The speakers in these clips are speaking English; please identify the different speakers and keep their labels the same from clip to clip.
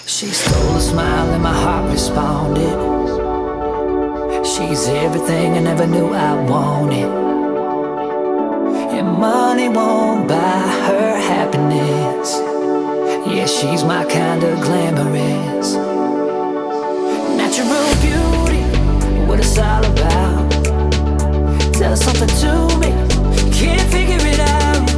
Speaker 1: She stole a smile and my heart responded. She's everything I never knew I wanted. And money won't buy her happiness. Yeah, she's my kind of glamorous. Natural beauty, what it's all about. Tell something to me, can't figure it out.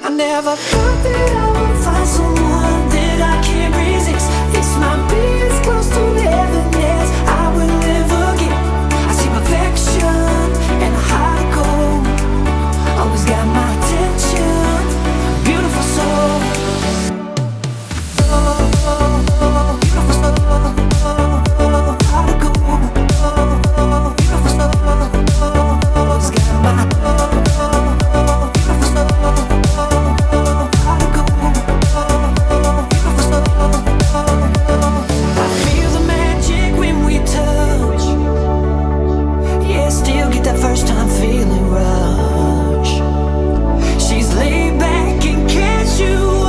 Speaker 1: I never thought that I would find someone that I can't resist. This might be as close to heaven as I will ever get. I see perfection and a heart of gold. Always got my attention, beautiful soul. Beautiful soul, heart of gold. Beautiful soul, always got my beautiful soul. I feel the magic when we touch. Yeah, still get that first time feeling rush. She's laid back and casual.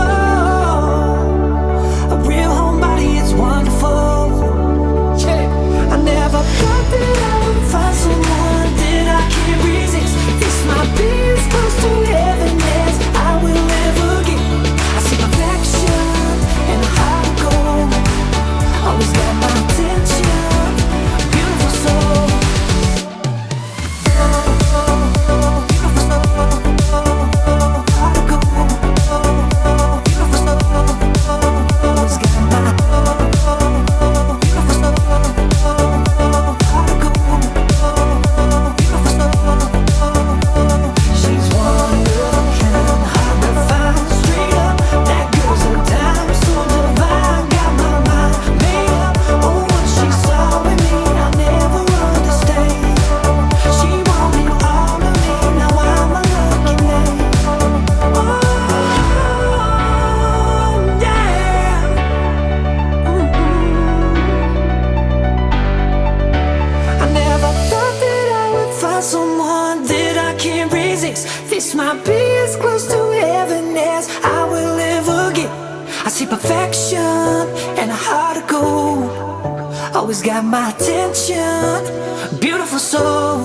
Speaker 1: A real homebody, it's wonderful. Yeah, I never thought that I would find someone that I can't resist. This might be as close to heaven as I will ever get. I see perfection and a heart of gold. Always got my attention, beautiful soul. Beautiful soul, heart of gold. Beautiful soul, always got my beautiful soul, heart of gold. Beautiful soul, she's one of a kind, hard to find, straight up. That girl's a dime, so divine, got my mind made up. Oh, what she saw in me, I'll never understand. She wanted all of me, now I'm a lucky man. Oh, yeah. I never thought that I would find someone that I can't resist. This might be as close to heaven as I will ever get. I see perfection and a heart of gold. Always got my attention, beautiful soul.